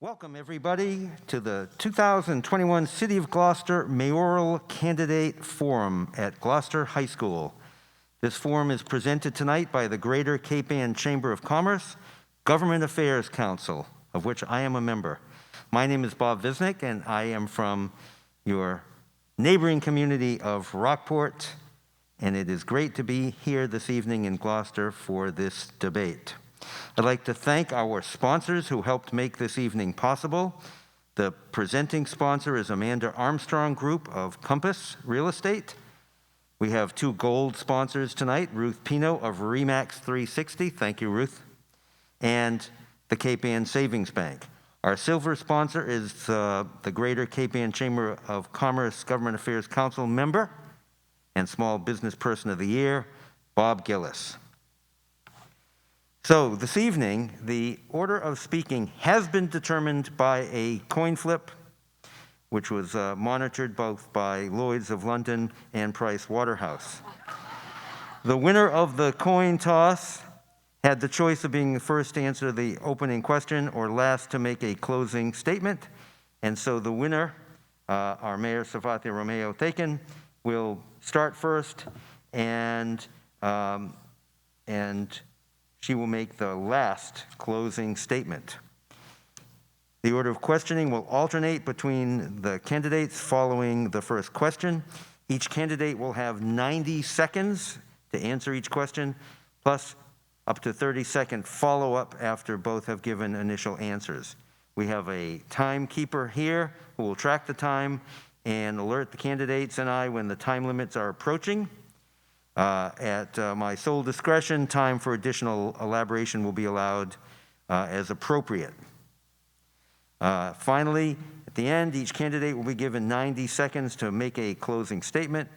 Welcome, everybody, to the 2021 City of Gloucester Mayoral Candidate Forum at Gloucester High School. This forum is presented tonight by the Greater Cape Ann Chamber of Commerce Government Affairs Council, of which I am a member. My name is Bob Visnick, and I am from your neighboring community of Rockport, and it is great to be here this evening in Gloucester for this debate. I'd like to thank our sponsors who helped make this evening possible. The presenting sponsor is Amanda Armstrong Group of Compass Real Estate. We have two gold sponsors tonight, Ruth Pino of Remax 360, thank you, Ruth, and the Cape Ann Savings Bank. Our silver sponsor is the Greater Cape Ann Chamber of Commerce Government Affairs Council member and Small Business Person of the Year, Bob Gillis. So this evening, the order of speaking has been determined by a coin flip, which was monitored both by Lloyd's of London and Price Waterhouse. The winner of the coin toss had the choice of being the first to answer the opening question or last to make a closing statement. And so the winner, our Mayor Sefatia Romeo Theken, will start first and she will make the last closing statement. The order of questioning will alternate between the candidates following the first question. Each candidate will have 90 seconds to answer each question, plus up to 30-second follow-up after both have given initial answers. We have a timekeeper here who will track the time and alert the candidates and I when the time limits are approaching. At my sole discretion, time for additional elaboration will be allowed as appropriate. Finally, at the end, each candidate will be given 90 seconds to make a closing statement.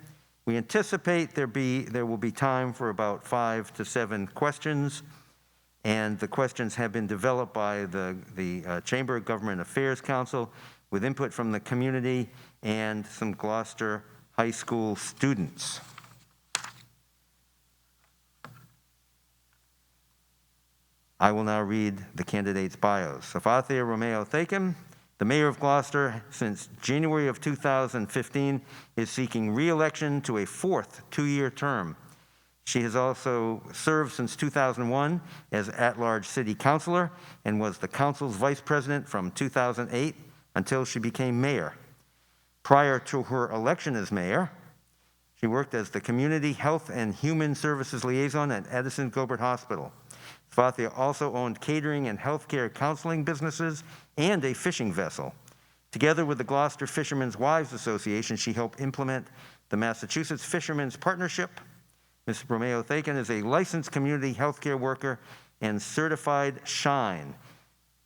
We anticipate there will be time for about 5 to 7 questions, and the questions have been developed by the Chamber of Government Affairs Council with input from the community and some Gloucester High School students. I will now read the candidates' bios. Sefatia Romeo Theken, the Mayor of Gloucester since January of 2015, is seeking re-election to a fourth two-year term. She has also served since 2001 as at-large city councilor and was the council's vice president from 2008 until she became mayor. Prior to her election as mayor, she worked as the Community Health and Human Services Liaison at Edison Gilbert Hospital. Sefatia also owned catering and healthcare counseling businesses and a fishing vessel. Together with the Gloucester Fishermen's Wives Association, she helped implement the Massachusetts Fishermen's Partnership. Ms. Romeo Theken is a licensed community healthcare worker and certified SHINE,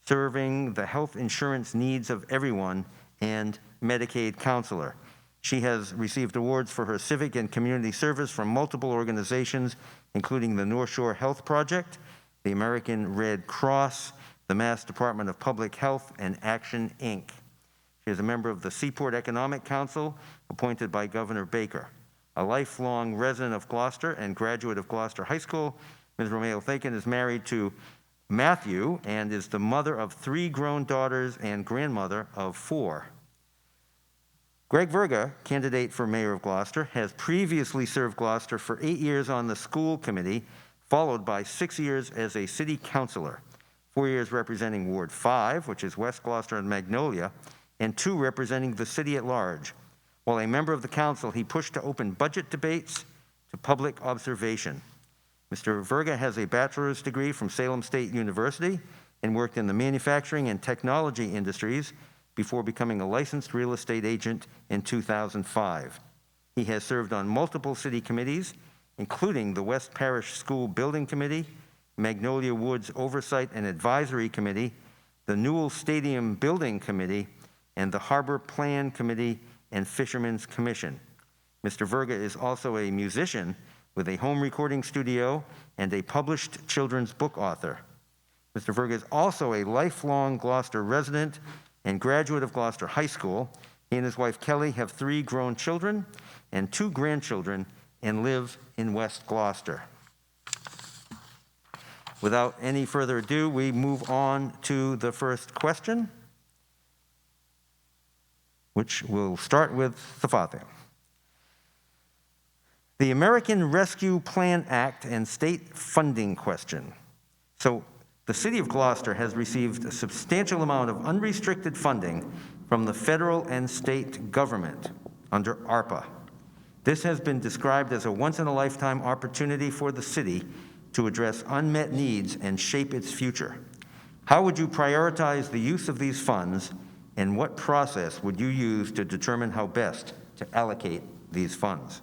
serving the health insurance needs of everyone, and Medicaid counselor. She has received awards for her civic and community service from multiple organizations, including the North Shore Health Project, the American Red Cross, the Mass Department of Public Health, and Action, Inc. She is a member of the Seaport Economic Council, appointed by Governor Baker. A lifelong resident of Gloucester and graduate of Gloucester High School, Ms. Romeo Theken is married to Matthew and is the mother of 3 grown daughters and grandmother of 4. Greg Verga, candidate for Mayor of Gloucester, has previously served Gloucester for 8 years on the school committee, followed by 6 years as a city councilor, 4 years representing Ward 5, which is West Gloucester and Magnolia, and 2 representing the city at large. While a member of the council, he pushed to open budget debates to public observation. Mr. Verga has a bachelor's degree from Salem State University and worked in the manufacturing and technology industries before becoming a licensed real estate agent in 2005. He has served on multiple city committees, including the West Parish School Building Committee, Magnolia Woods Oversight and Advisory Committee, the Newell Stadium Building Committee, and the Harbor Plan Committee and Fishermen's Commission. Mr. Verga is also a musician with a home recording studio and a published children's book author. Mr. Verga is also a lifelong Gloucester resident and graduate of Gloucester High School. He and his wife Kelly have 3 grown children and 2 grandchildren and live in West Gloucester. Without any further ado, we move on to the first question. which will start with Sefatia. The American Rescue Plan Act and state funding question. So the City of Gloucester has received a substantial amount of unrestricted funding from the federal and state government under ARPA. This has been described as a once-in-a-lifetime opportunity for the city to address unmet needs and shape its future. How would you prioritize the use of these funds, and what process would you use to determine how best to allocate these funds?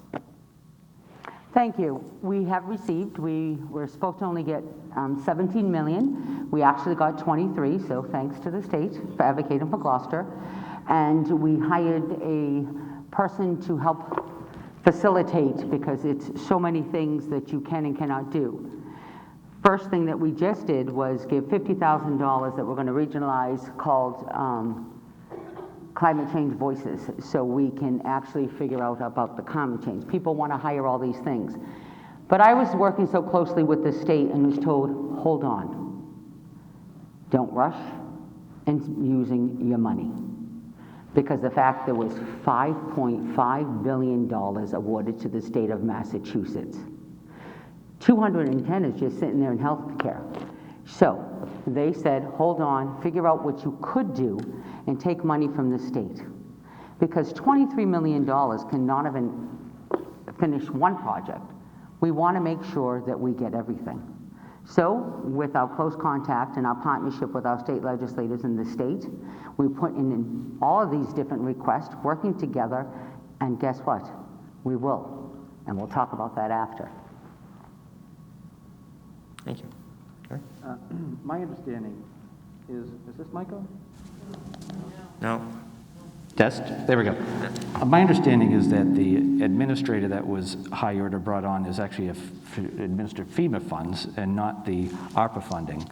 Thank you. We have received, we were supposed to only get 17 million. We actually got 23, so thanks to the state for advocating for Gloucester. And we hired a person to help facilitate, because it's so many things that you can and cannot do. First thing that we just did was give $50,000 that we're going to regionalize, called Climate Change Voices, so we can actually figure out about the climate change. People want to hire all these things. But I was working so closely with the state and was told, hold on. Don't rush in using your money. Because the fact there was $5.5 billion awarded to the state of Massachusetts. 210 is just sitting there in health care. So they said, hold on, figure out what you could do and take money from the state. Because $23 million cannot even finish one project. We want to make sure that we get everything. So with our close contact and our partnership with our state legislators in the state, we put in all of these different requests, working together, and guess what? We will. And we'll talk about that after. Thank you. Okay. My understanding is this Michael? No. Test? There we go. My understanding is that the administrator that was hired or brought on is actually administered FEMA funds and not the ARPA funding.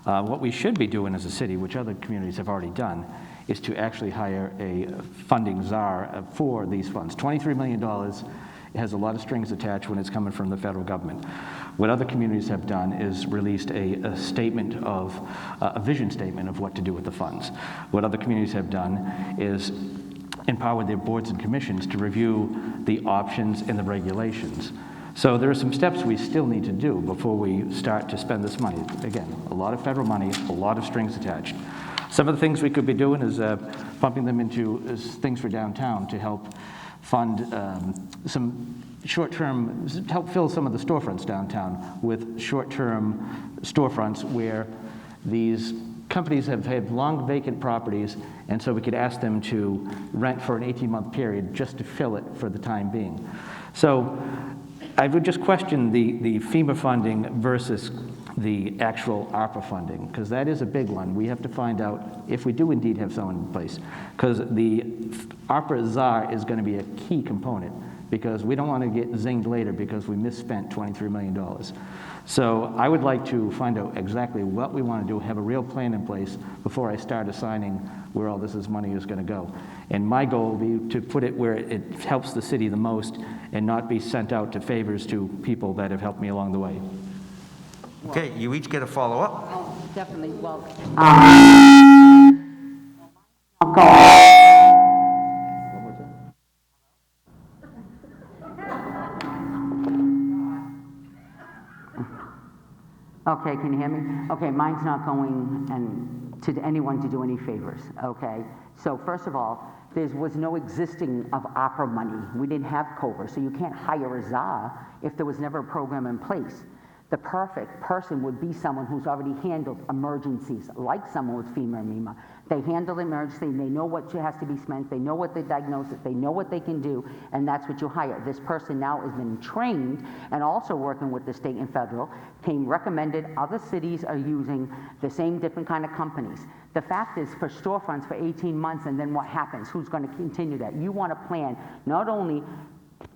What we should be doing as a city, which other communities have already done, is to actually hire a funding czar for these funds. $23 million, it has a lot of strings attached when it's coming from the federal government. What other communities have done is released a statement of, a vision statement of what to do with the funds. What other communities have done is empower their boards and commissions to review the options and the regulations. So there are some steps we still need to do before we start to spend this money. Again, a lot of federal money, a lot of strings attached. Some of the things we could be doing is pumping them into things for downtown to help fund some short-term, help fill some of the storefronts downtown with short-term storefronts where these companies have had long vacant properties, and so we could ask them to rent for an 18-month period just to fill it for the time being. So I would just question the FEMA funding versus the actual ARPA funding, because that is a big one. We have to find out if we do indeed have someone in place, because the ARPA czar is going to be a key component, because we don't want to get zinged later because we misspent $23 million. So I would like to find out exactly what we want to do, have a real plan in place before I start assigning where all this money is going to go. And my goal will be to put it where it helps the city the most and not be sent out to favors to people that have helped me along the way. Okay, you each get a follow-up. Oh, definitely. Well, okay, can you hear me? Okay, mine's not going to anyone to do any favors, okay? So first of all, there was no existing of opera money. We didn't have COBRA, so you can't hire a czar if there was never a program in place. The perfect person would be someone who's already handled emergencies, like someone with FEMA or MEMA. They handle the emergency, they know what has to be spent, they know what the diagnosis, they know what they can do, and that's what you hire. This person now has been trained and also working with the state and federal, came recommended, other cities are using the same different kind of companies. The fact is, for storefronts for 18 months, and then what happens? Who's going to continue that? You want to plan not only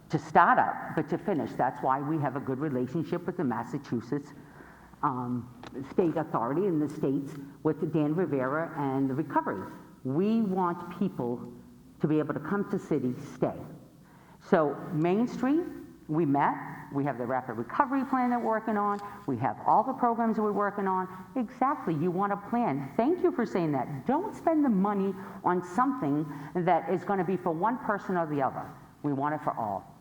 to start up, but to finish. That's why we have a good relationship with the Massachusetts State Authority in the states with Dan Rivera and the recovery. We want people to be able to come to city, stay. So Main Street, we met. We have the rapid recovery plan that we're working on. We have all the programs that we're working on. Exactly, you want a plan. Thank you for saying that. Don't spend the money on something that is going to be for one person or the other. We want it for all.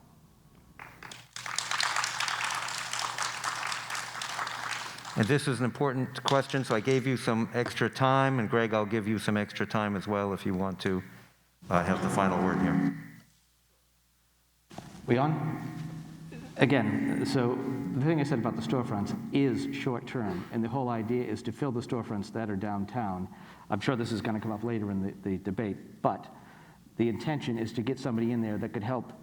And this is an important question, so I gave you some extra time, and Greg, I'll give you some extra time as well if you want to have the final word here. We on? Again, so the thing I said about the storefronts is short-term, and the whole idea is to fill the storefronts that are downtown. I'm sure this is going to come up later in the debate, but the intention is to get somebody in there that could help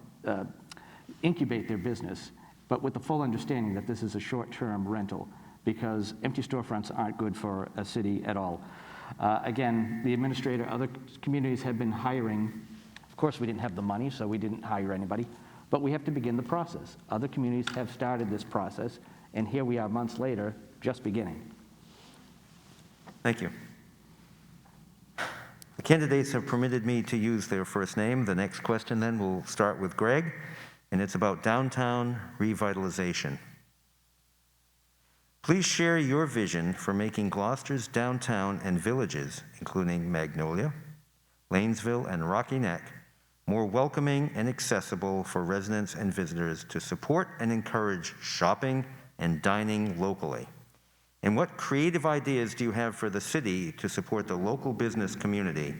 incubate their business, but with the full understanding that this is a short-term rental, because empty storefronts aren't good for a city at all. Again, the administrator, other communities have been hiring. Of course, we didn't have the money, so we didn't hire anybody, but we have to begin the process. Other communities have started this process, and here we are months later, just beginning. Thank you. The candidates have permitted me to use their first name. The next question then will start with Greg, and it's about downtown revitalization. Please share your vision for making Gloucester's downtown and villages, including Magnolia, Lanesville, and Rocky Neck, more welcoming and accessible for residents and visitors to support and encourage shopping and dining locally. And what creative ideas do you have for the city to support the local business community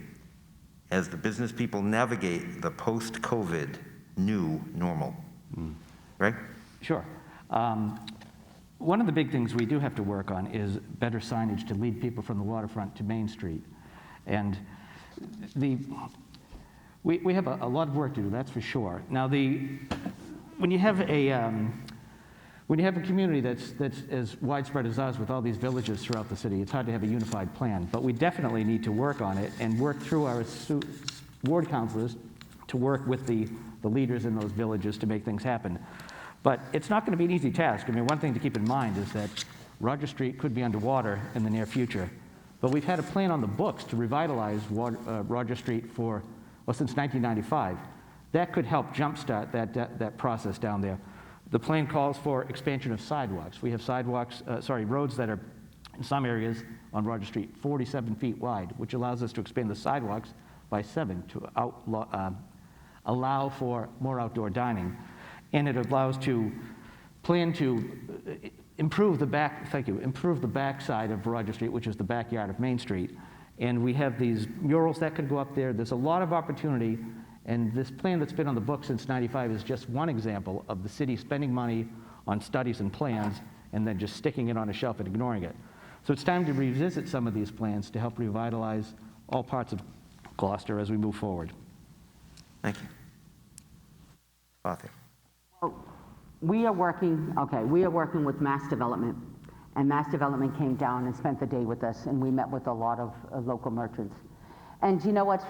as the business people navigate the post-COVID new normal? Greg? Sure. One of the big things we do have to work on is better signage to lead people from the waterfront to Main Street. And we have a lot of work to do, that's for sure. Now, when you have a community that's as widespread as ours with all these villages throughout the city, it's hard to have a unified plan. But we definitely need to work on it and work through our ward councilors to work with the leaders in those villages to make things happen. But it's not going to be an easy task. I mean, one thing to keep in mind is that Roger Street could be underwater in the near future. But we've had a plan on the books to revitalize Roger Street since 1995. That could help jumpstart that process down there. The plan calls for expansion of sidewalks. We have roads that are, in some areas on Roger Street, 47 feet wide, which allows us to expand the sidewalks by 7 to allow for more outdoor dining. And it allows to plan to improve the back side of Roger Street, which is the backyard of Main Street. And we have these murals that could go up there. There's a lot of opportunity, and this plan that's been on the books since '95 is just one example of the city spending money on studies and plans and then just sticking it on a shelf and ignoring it. So it's time to revisit some of these plans to help revitalize all parts of Gloucester as we move forward. Thank you. Sefatia. We are working with Mass Development, and Mass Development came down and spent the day with us, and we met with a lot of local merchants. And you know what?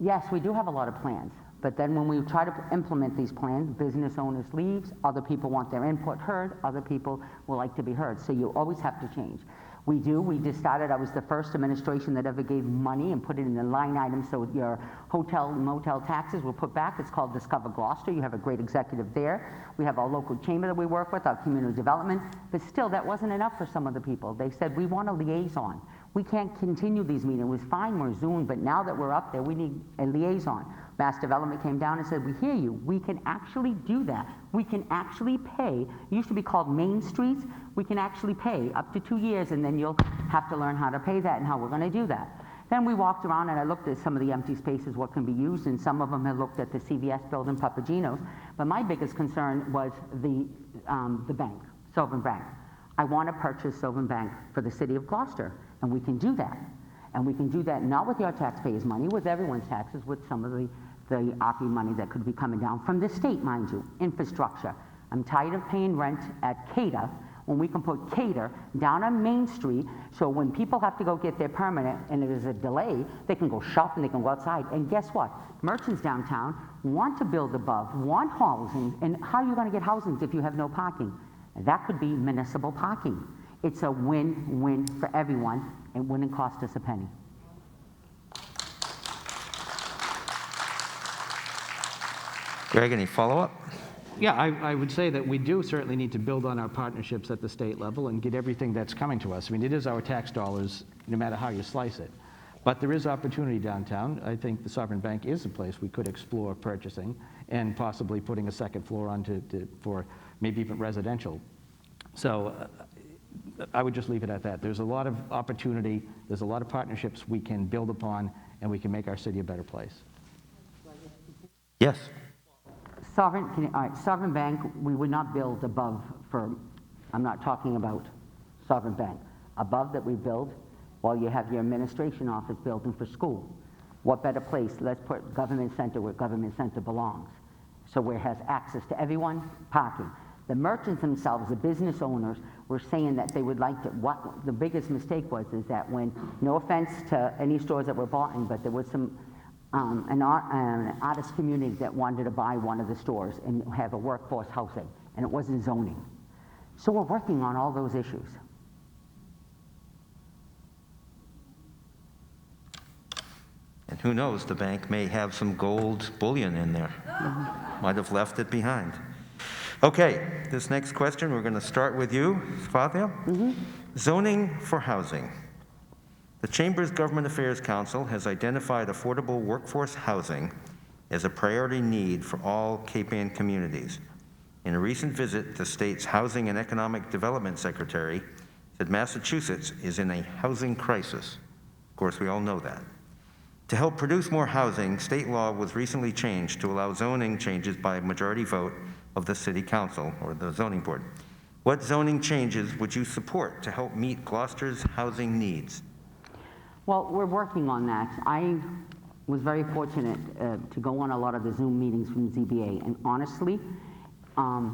Yes, we do have a lot of plans, but then when we try to implement these plans, business owners leave, other people want their input heard, other people will like to be heard, so you always have to change. We just started, I was the first administration that ever gave money and put it in the line item so your hotel and motel taxes were put back. It's called Discover Gloucester. You have a great executive there. We have our local chamber that we work with, our community development, but still that wasn't enough for some of the people. They said, we want a liaison. We can't continue these meetings. It was fine, we're Zoom, but now that we're up there, we need a liaison. Mass Development came down and said, we hear you. We can actually do that. We can actually pay. It used to be called Main Streets. We can actually pay up to 2 years, and then you'll have to learn how to pay that and how we're going to do that. Then we walked around and I looked at some of the empty spaces, what can be used, and some of them had looked at the CVS building, Papagino's. But my biggest concern was the bank, Sylvan Bank. I want to purchase Sylvan Bank for the city of Gloucester, and we can do that. And we can do that not with your taxpayers' money, with everyone's taxes, with some of the ARPA money that could be coming down from the state, mind you, infrastructure. I'm tired of paying rent at Cater when we can put Cater down on Main Street, so when people have to go get their permit and there's a delay, they can go shop and they can go outside. And guess what? Merchants downtown want to build above, want housing, and how are you going to get housing if you have no parking? That could be municipal parking. It's a win-win for everyone. It wouldn't cost us a penny. Greg, any follow-up? Yeah, I would say that we do certainly need to build on our partnerships at the state level and get everything that's coming to us. I mean, it is our tax dollars, no matter how you slice it. But there is opportunity downtown. I think the Sovereign Bank is a place we could explore purchasing and possibly putting a second floor on for maybe even residential. So I would just leave it at that. There's a lot of opportunity. There's a lot of partnerships we can build upon, and we can make our city a better place. Yes. All right, Sovereign Bank, we would not build above for, I'm not talking about Sovereign Bank. Above that we build, while you have your administration office building for school. What better place? Let's put government center where government center belongs. So where it has access to everyone, parking. The merchants themselves, the business owners, were saying that they would like to, what the biggest mistake was is that when, no offense to any stores that were bought in, but there was some, an artist community that wanted to buy one of the stores and have a workforce housing, and it wasn't zoning. So we're working on all those issues. And who knows, the bank may have some gold bullion in there. Might have left it behind. Okay, this next question, we're going to start with you, Sefatia. Zoning for housing. The Chamber's Government Affairs Council has identified affordable workforce housing as a priority need for all Cape Ann communities. In a recent visit, the state's Housing and Economic Development Secretary said Massachusetts is in a housing crisis. Of course, we all know that. To help produce more housing, state law was recently changed to allow zoning changes by majority vote of the City Council or the Zoning Board. What zoning changes would you support to help meet Gloucester's housing needs? Well, we're working on that. I was very fortunate to go on a lot of the Zoom meetings from ZBA, and honestly,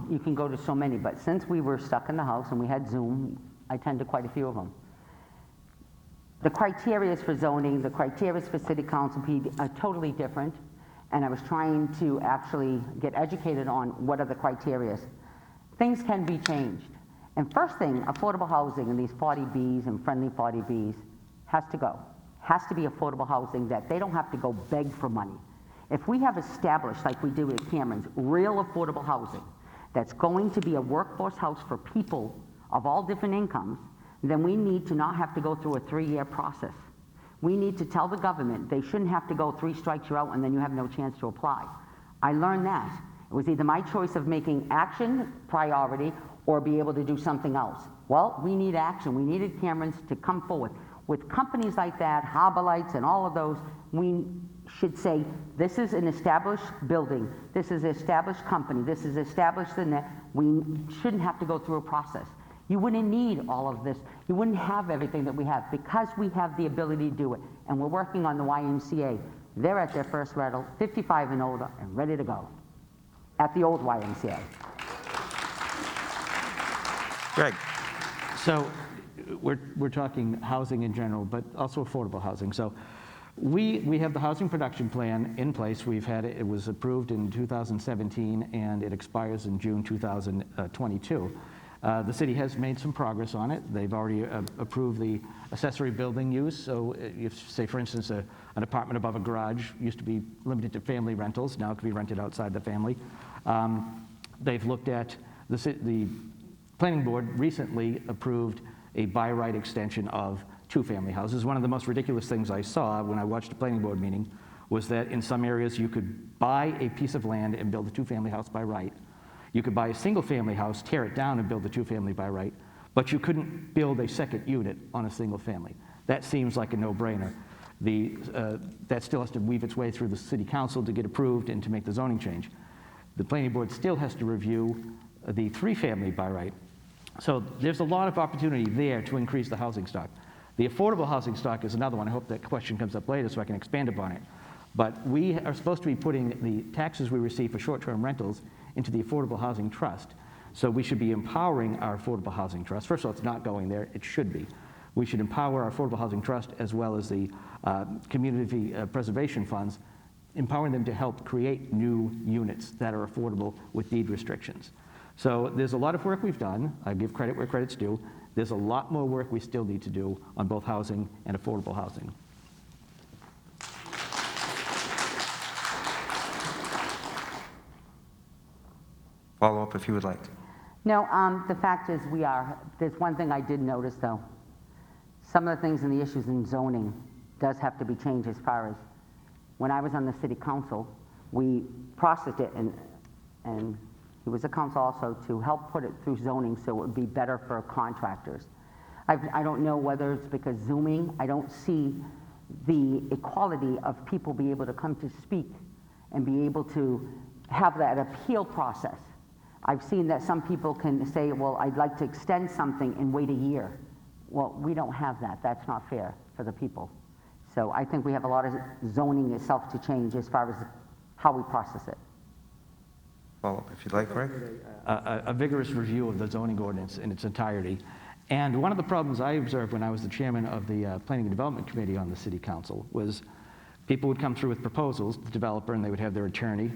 you can go to so many, but since we were stuck in the house and we had Zoom, I attended quite a few of them. The criteria for zoning, the criteria for City Council are totally different, and I was trying to actually get educated on what are the criteria. Things can be changed. And first thing, affordable housing and these 40Bs and friendly 40Bs has to go. Has to be affordable housing that they don't have to go beg for money. If we have established, like we do at Cameron's, real affordable housing that's going to be a workforce house for people of all different incomes, then we need to not have to go through a 3-year process. We need to tell the government they shouldn't have to go 3 strikes you're out and then you have no chance to apply. I learned that. It was either my choice of making action priority or be able to do something else. Well, we need action. We needed Cameron's to come forward. With companies like that, Harbor Lights and all of those, we should say, this is an established building, this is an established company, this is established in that. We shouldn't have to go through a process. You wouldn't need all of this. You wouldn't have everything that we have because we have the ability to do it. And we're working on the YMCA. They're at their first rental, 55 and older, and ready to go at the old YMCA. Greg. So we're talking housing in general, but also affordable housing. So we have the housing production plan in place. We've had it was approved in 2017 and it expires in June 2022. The city has made some progress on it. They've already approved the accessory building use. So if, say, for instance, an apartment above a garage used to be limited to family rentals. Now it can be rented outside the family. They've looked at, the planning board recently approved a by right extension of 2-family houses. One of the most ridiculous things I saw when I watched a planning board meeting was that in some areas you could buy a piece of land and build a 2-family house by right. You could buy a single-family house, tear it down, and build a 2-family by right, but you couldn't build a second unit on a single family. That seems like a no-brainer. That still has to weave its way through the city council to get approved and to make the zoning change. The planning board still has to review the 3-family by right. So there's a lot of opportunity there to increase the housing stock. The affordable housing stock is another one. I hope that question comes up later so I can expand upon it. But we are supposed to be putting the taxes we receive for short-term rentals into the Affordable Housing Trust. So we should be empowering our Affordable Housing Trust. First of all, it's not going there. It should be. We should empower our Affordable Housing Trust as well as the community preservation funds, empowering them to help create new units that are affordable with deed restrictions. So there's a lot of work we've done. I give credit where credit's due. There's a lot more work we still need to do on both housing and affordable housing. Follow up if you would like. No, the fact is there's one thing I did notice though. Some of the things and the issues in zoning does have to be changed as far as, when I was on the city council, we processed it and he was a council also to help put it through zoning so it would be better for contractors. I don't know whether it's because Zooming, I don't see the equality of people be able to come to speak and be able to have that appeal process. I've seen that some people can say, well, I'd like to extend something and wait a year. Well, we don't have that. That's not fair for the people. So I think we have a lot of zoning itself to change as far as how we process it. Follow up if you'd like, Greg. A vigorous review of the zoning ordinance in its entirety. And one of the problems I observed when I was the chairman of the Planning and Development Committee on the City Council was people would come through with proposals, the developer, and they would have their attorney,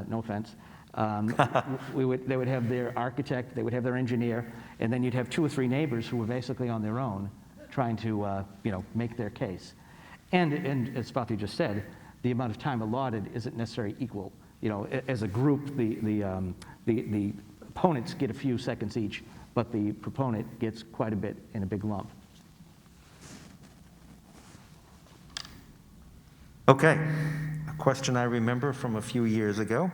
no offense. They would have their architect, they would have their engineer, and then you'd have 2 or 3 neighbors who were basically on their own trying to make their case. And as Sefatia just said, the amount of time allotted isn't necessarily equal. As a group, the opponents get a few seconds each, but the proponent gets quite a bit in a big lump. Okay, a question I remember from a few years ago.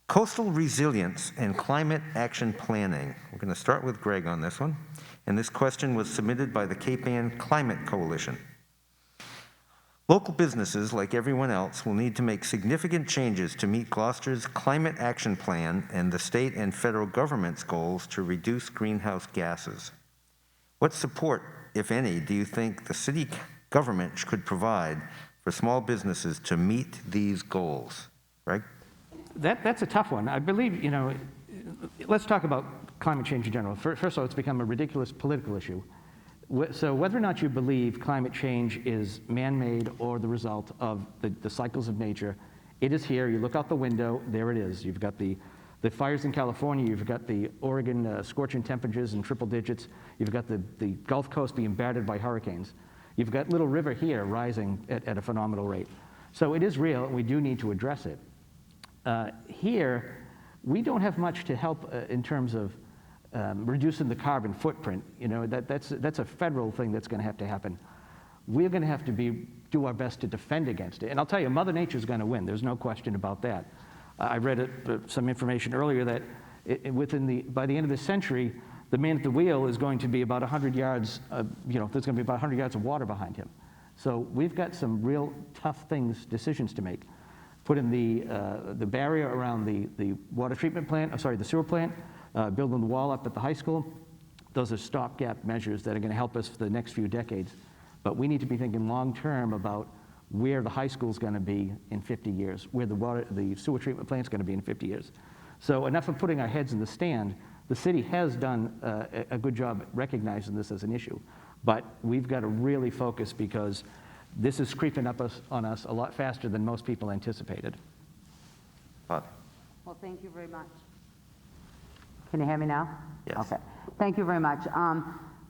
Coastal resilience and climate action planning. We're going to start with Greg on this one. And this question was submitted by the Cape Ann Climate Coalition. Local businesses, like everyone else, will need to make significant changes to meet Gloucester's climate action plan and the state and federal government's goals to reduce greenhouse gases. What support, if any, do you think the city government could provide for small businesses to meet these goals? Greg? That's a tough one. I believe, let's talk about climate change in general. First of all, it's become a ridiculous political issue. So whether or not you believe climate change is man-made or the result of the cycles of nature, it is here. You look out the window, there it is. You've got the fires in California, you've got the Oregon scorching temperatures in triple digits, you've got the Gulf Coast being battered by hurricanes. You've got Little River here rising at a phenomenal rate. So it is real, and we do need to address it. Here, we don't have much to help in terms of reducing the carbon footprint. That's a federal thing that's going to happen. We're going to have to do our best to defend against it. And I'll tell you, Mother Nature's going to win. There's no question about that. I read some information earlier that by the end of the century, the man at the wheel is going to be about 100 yards, there's going to be about 100 yards of water behind him. So we've got some real tough decisions to make. Put in the barrier around the water treatment plant, the sewer plant, building the wall up at the high school. Those are stopgap measures that are going to help us for the next few decades. But we need to be thinking long-term about where the high school is going to be in 50 years, where the sewer treatment plant is going to be in 50 years. So enough of putting our heads in the stand. The city has done a good job recognizing this as an issue. But we've got to really focus because this is creeping up on us a lot faster than most people anticipated. Bob. Well, thank you very much. Can you hear me now? Yes. Okay. Thank you very much.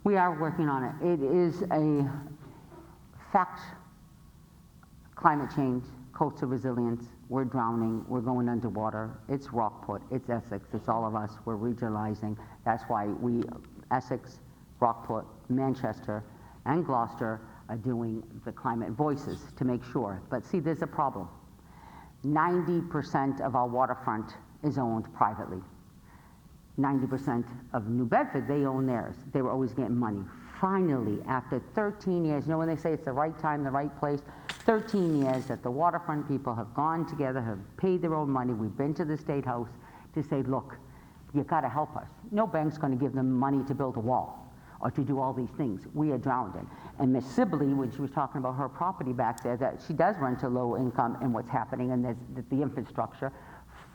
We are working on it. It is a fact. Climate change, coastal resilience, we're drowning, we're going underwater. It's Rockport, it's Essex, it's all of us. We're regionalizing. That's why Essex, Rockport, Manchester, and Gloucester are doing the climate voices to make sure. But see, there's a problem. 90% of our waterfront is owned privately. 90% of New Bedford, they own theirs. They were always getting money. Finally, after 13 years, when they say it's the right time, the right place, 13 years that the waterfront people have gone together, have paid their own money. We've been to the State House to say, look, you got to help us. No bank's going to give them money to build a wall or to do all these things. We are drowning. And Miss Sibley, when she was talking about her property back there, that she does run to low income and what's happening and the infrastructure.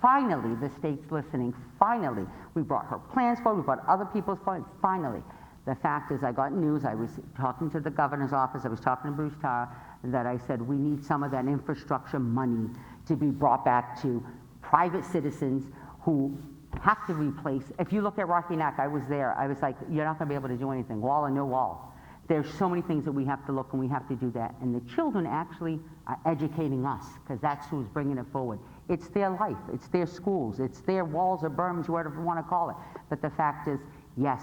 Finally, the state's listening. Finally, we brought her plans forward. We brought other people's plans. Finally. The fact is, I got news. I was talking to the governor's office. I was talking to Bruce Tarr, that I said we need some of that infrastructure money to be brought back to private citizens who have to replace. If you look at Rocky Neck, I was there. I was like, you're not going to be able to do anything, wall or no wall. There's so many things that we have to look, and we have to do that. And the children actually are educating us, because that's who's bringing it forward. It's their life, it's their schools, it's their walls or berms, whatever you want to call it. But the fact is, yes,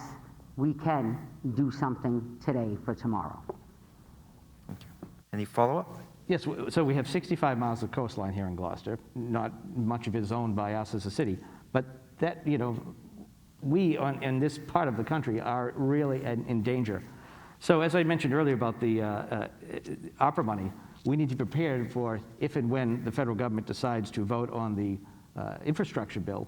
we can do something today for tomorrow. Any follow-up? Yes, so we have 65 miles of coastline here in Gloucester. Not much of it is owned by us as a city, but that, we in this part of the country are really in danger. So as I mentioned earlier about the ARPA money, we need to be prepared for if and when the federal government decides to vote on the infrastructure bill.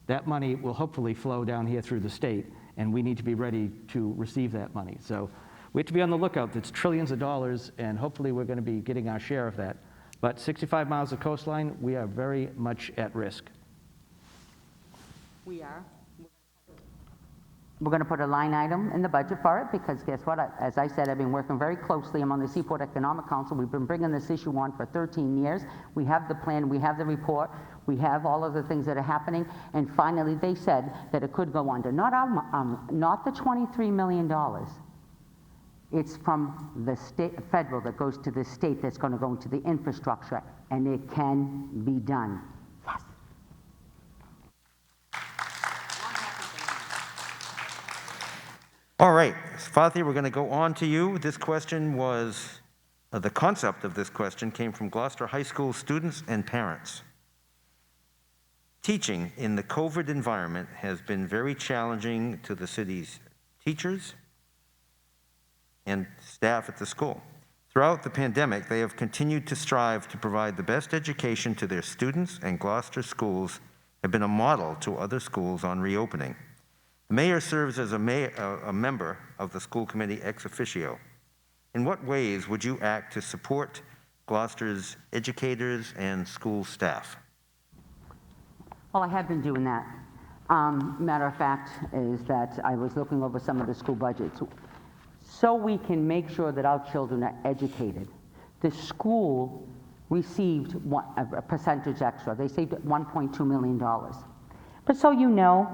That money will hopefully flow down here through the state, and we need to be ready to receive that money. So we have to be on the lookout. It's trillions of dollars, and hopefully we're going to be getting our share of that. But 65 miles of coastline, we are very much at risk. We are. We're going to put a line item in the budget for it because guess what? As I said, I've been working very closely. I'm on the Seaport Economic Council. We've been bringing this issue on for 13 years. We have the plan, we have the report, we have all of the things that are happening, and finally they said that it could go under. Not the $23 million. It's from the state, federal, that goes to the state that's going to go into the infrastructure, and it can be done. Yes. All right, Sefatia, we're going to go on to you. This question was, the concept of this question came from Gloucester High School students and parents. Teaching in the COVID environment has been very challenging to the city's teachers and staff at the school. Throughout the pandemic, they have continued to strive to provide the best education to their students, and Gloucester schools have been a model to other schools on reopening. The mayor serves as a member of the school committee ex officio. In what ways would you act to support Gloucester's educators and school staff? Well, I have been doing that. Matter of fact is that I was looking over some of the school budgets. So we can make sure that our children are educated. The school received a percentage extra. They saved $1.2 million. But so you know,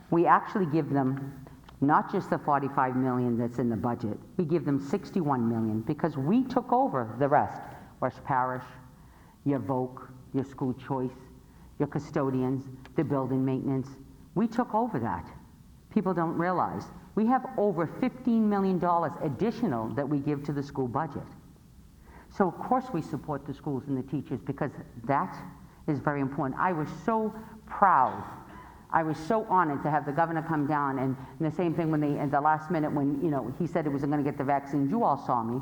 we actually give them not just the $45 million that's in the budget, we give them $61 million because we took over the rest. West Parish, your VOC, your school choice, your custodians, the building maintenance. We took over that. People don't realize. We have over $15 million additional that we give to the school budget. So of course we support the schools and the teachers because that is very important. I was so proud. I was so honored to have the governor come down, and the same thing when they, at the last minute when he said he wasn't going to get the vaccines, you all saw me.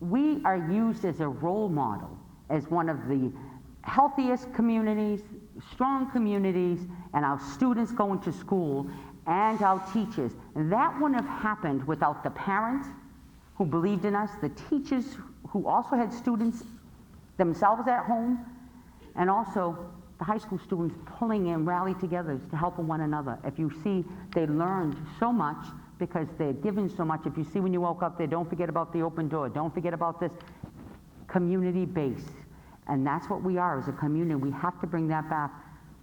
We are used as a role model, as one of the healthiest communities, strong communities, and our students going to school and our teachers. And that wouldn't have happened without the parents who believed in us, the teachers who also had students themselves at home, and also the high school students pulling in, rally together to help one another. If you see, they learned so much because they're given so much. If you see when you woke up there, don't forget about the open door. Don't forget about this community-based. And that's what we are as a community. We have to bring that back.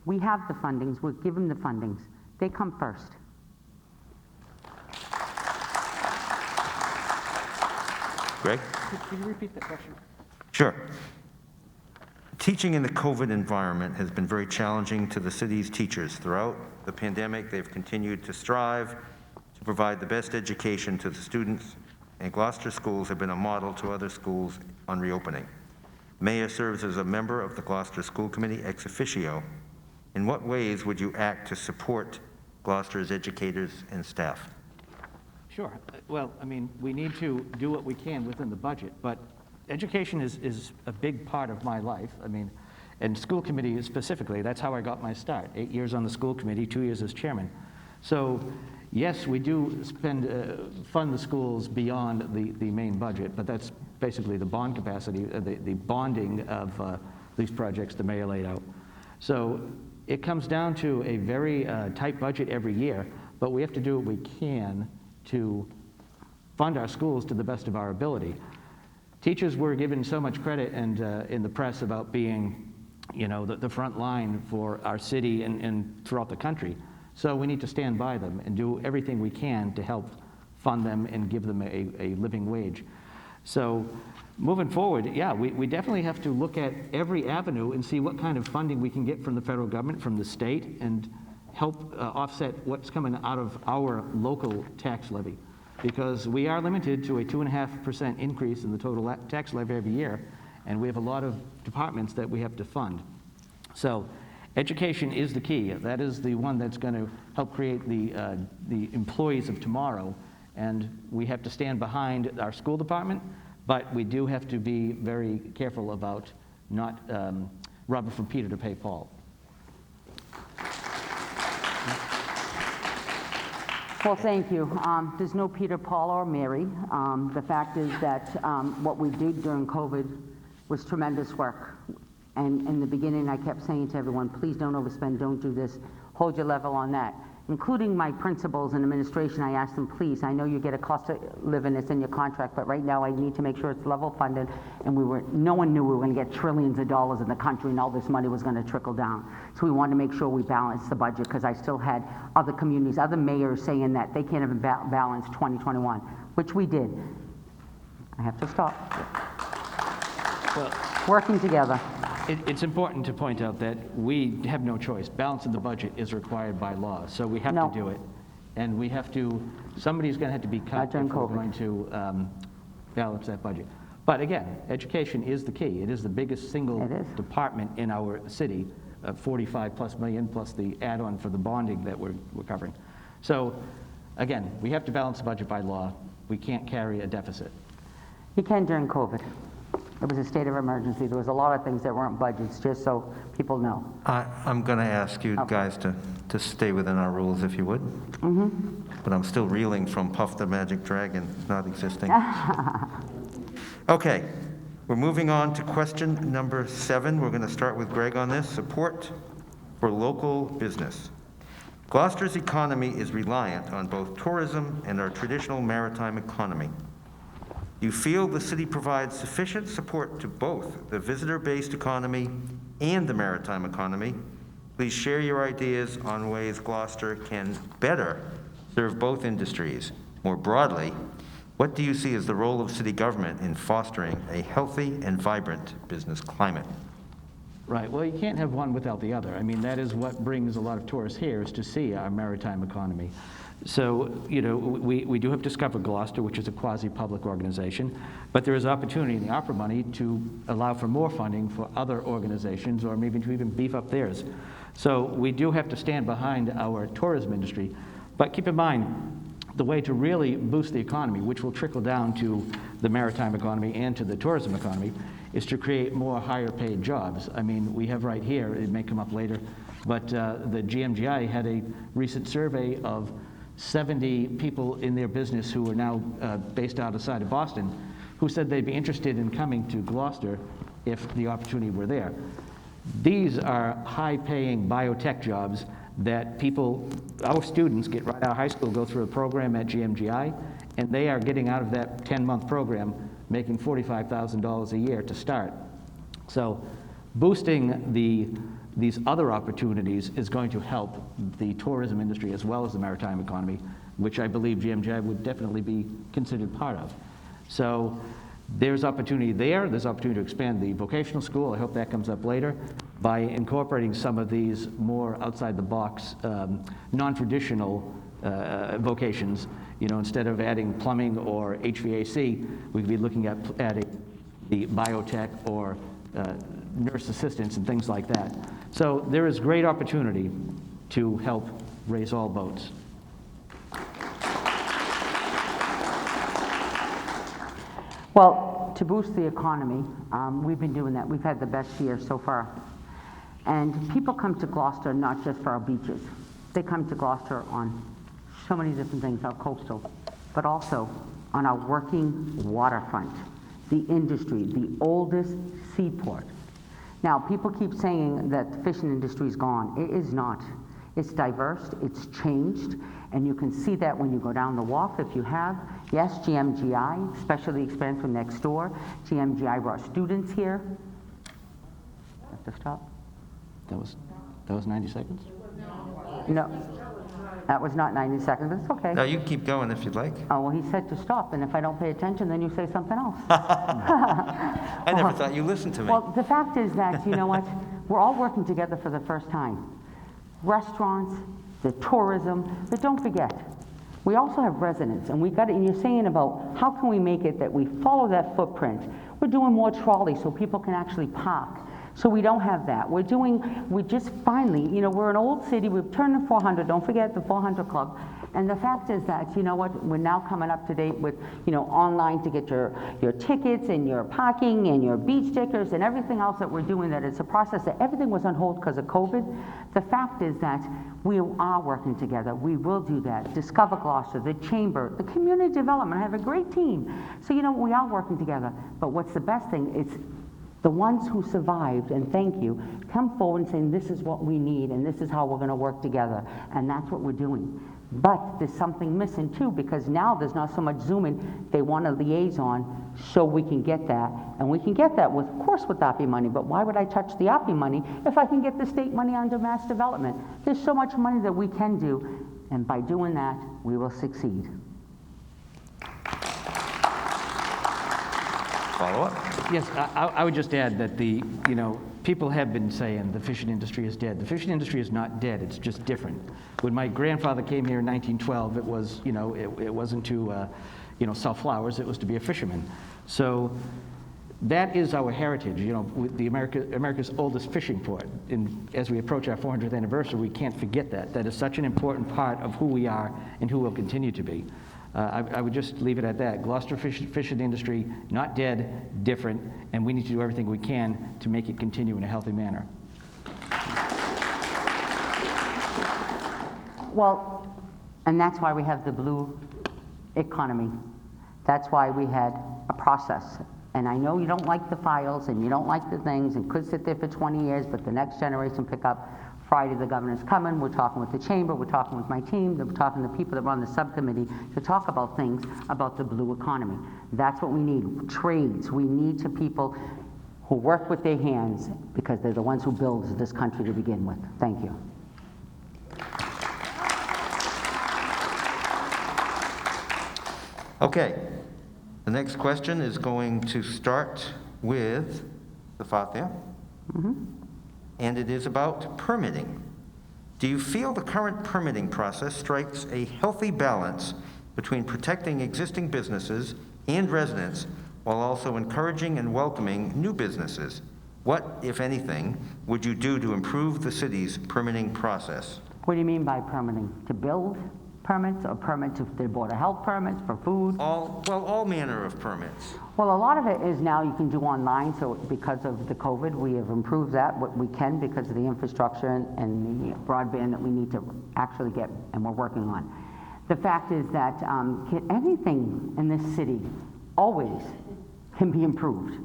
We have the fundings. We'll give them the fundings. They come first. Greg? Can you repeat that question? Sure. Teaching in the COVID environment has been very challenging to the city's teachers. Throughout the pandemic, they've continued to strive to provide the best education to the students, and Gloucester schools have been a model to other schools on reopening. Mayor serves as a member of the Gloucester School Committee ex officio. In what ways would you act to support Gloucester's educators and staff? Sure. Well, I mean, we need to do what we can within the budget, but education is a big part of my life. I mean, and school committee specifically, that's how I got my start. 8 years on the school committee, 2 years as chairman. So yes, we do fund the schools beyond the main budget, but that's basically the bond capacity, the bonding of these projects the mayor laid out. So it comes down to a very tight budget every year, but we have to do what we can to fund our schools to the best of our ability. Teachers were given so much credit and in the press about being, the front line for our city and throughout the country. So we need to stand by them and do everything we can to help fund them and give them a living wage. So moving forward, yeah, we definitely have to look at every avenue and see what kind of funding we can get from the federal government, from the state, and help offset what's coming out of our local tax levy. Because we are limited to a 2.5% increase in the total tax levy every year, and we have a lot of departments that we have to fund. So education is the key. That is the one that's going to help create the employees of tomorrow, and we have to stand behind our school department, but we do have to be very careful about not robbing from Peter to pay Paul. Well, thank you. There's no Peter, Paul, or Mary. The fact is that what we did during COVID was tremendous work. And in the beginning, I kept saying to everyone, please don't overspend, don't do this, hold your level on that. Including my principals and administration, I asked them, please, I know you get a cost of living, it's in your contract, but right now I need to make sure it's level funded. And no one knew we were going to get trillions of dollars in the country and all this money was going to trickle down. So we wanted to make sure we balanced the budget, because I still had other communities, other mayors saying that they can't even balance 2021, which we did. I have to stop. Well, working together. It's important to point out that we have no choice. Balancing the budget is required by law, so we have to do it. And we have to, somebody's going to have to be cut if we're going to balance that budget. But again, education is the key. It is the biggest single department in our city, 45+ million, plus the add-on for the bonding that we're covering. So again, we have to balance the budget by law. We can't carry a deficit. You can during COVID. It was a state of emergency. There was a lot of things that weren't budgets, just so people know. I'm going to ask you guys to stay within our rules, if you would. But I'm still reeling from Puff the Magic Dragon not existing. Okay, we're moving on to question number 7. We're going to start with Greg on this. Support for local business. Gloucester's economy is reliant on both tourism and our traditional maritime economy. Do you feel the city provides sufficient support to both the visitor-based economy and the maritime economy? Please share your ideas on ways Gloucester can better serve both industries. More broadly, what do you see as the role of city government in fostering a healthy and vibrant business climate? Right, well, you can't have one without the other. I mean, that is what brings a lot of tourists here, is to see our maritime economy. So, you know, we do have Discover Gloucester, which is a quasi-public organization, but there is opportunity in the opera money to allow for more funding for other organizations, or maybe to even beef up theirs. So we do have to stand behind our tourism industry, but keep in mind, the way to really boost the economy, which will trickle down to the maritime economy and to the tourism economy, is to create more higher paid jobs. I mean, we have right here, it may come up later, but the GMGI had a recent survey of 70 people in their business who are now based outside of Boston, who said they'd be interested in coming to Gloucester if the opportunity were there. These are high-paying biotech jobs that people, our students get right out of high school, go through a program at GMGI, and they are getting out of that 10-month program making $45,000 a year to start. So boosting these other opportunities is going to help the tourism industry as well as the maritime economy, which I believe GMGI would definitely be considered part of. So there's opportunity there. There's opportunity to expand the vocational school. I hope that comes up later, by incorporating some of these more outside-the-box, non-traditional vocations. You know, instead of adding plumbing or HVAC, we could be looking at adding the biotech or nurse assistants and things like that. So there is great opportunity to help raise all boats. Well, to boost the economy, we've been doing that. We've had the best year so far. And people come to Gloucester not just for our beaches. They come to Gloucester on so many different things, our coastal, but also on our working waterfront, the industry, the oldest seaport. Now, people keep saying that the fishing industry is gone. It is not. It's diverse, it's changed, and you can see that when you go down the walk if you have. Yes, GMGI, especially expand from next door. GMGI brought students here. Have to stop. That was 90 seconds? No. That was not 90 seconds, but it's okay. No, you can keep going if you'd like. Oh, well, he said to stop, and if I don't pay attention, then you say something else. I never thought you listened to me. Well, the fact is that, you know what, we're all working together for the first time. Restaurants, the tourism, but don't forget, we also have residents, and and you're saying about how can we make it that we follow that footprint. We're doing more trolleys so people can actually park. So we don't have that. We just finally, you know, we're an old city, we've turned the 400, don't forget the 400 Club. And the fact is that, you know what, we're now coming up to date with, you know, online to get your tickets and your parking and your beach stickers and everything else that we're doing, that it's a process that everything was on hold because of COVID. The fact is that we are working together. We will do that. Discover Gloucester, the Chamber, the community development. I have a great team. So, you know, we are working together. But what's the best thing is the ones who survived, and thank you, come forward and saying this is what we need and this is how we're going to work together. And that's what we're doing. But there's something missing too, because now there's not so much Zooming. They want a liaison so we can get that. And we can get that, with, of course, with ARPA money, but why would I touch the ARPA money if I can get the state money under mass development? There's so much money that we can do, and by doing that, we will succeed. Follow up? Yes, I would just add that people have been saying the fishing industry is dead. The fishing industry is not dead, it's just different. When my grandfather came here in 1912, it was, it wasn't to, sell flowers, it was to be a fisherman. So that is our heritage, with the America's oldest fishing port. And as we approach our 400th anniversary, we can't forget that. That is such an important part of who we are and who we'll continue to be. I would just leave it at that. Gloucester fishing industry, not dead, different, and we need to do everything we can to make it continue in a healthy manner. Well, and that's why we have the blue economy. That's why we had a process. And I know you don't like the files and you don't like the things and could sit there for 20 years, but the next generation pick up. Friday, the governor's coming. We're talking with the chamber. We're talking with my team. We're talking to people that run the subcommittee to talk about things about the blue economy. That's what we need. Trades. We need to people who work with their hands, because they're the ones who build this country to begin with. Thank you. Okay. The next question is going to start with Sefatia. And it is about permitting. Do you feel the current permitting process strikes a healthy balance between protecting existing businesses and residents while also encouraging and welcoming new businesses? What, if anything, would you do to improve the city's permitting process? What do you mean by permitting? To build permits, or permits if they Board of Health permits for food? All manner of permits. Well, a lot of it is now you can do online, so because of the COVID, we have improved that, what we can, because of the infrastructure and the broadband that we need to actually get, and we're working on. The fact is that anything in this city always can be improved.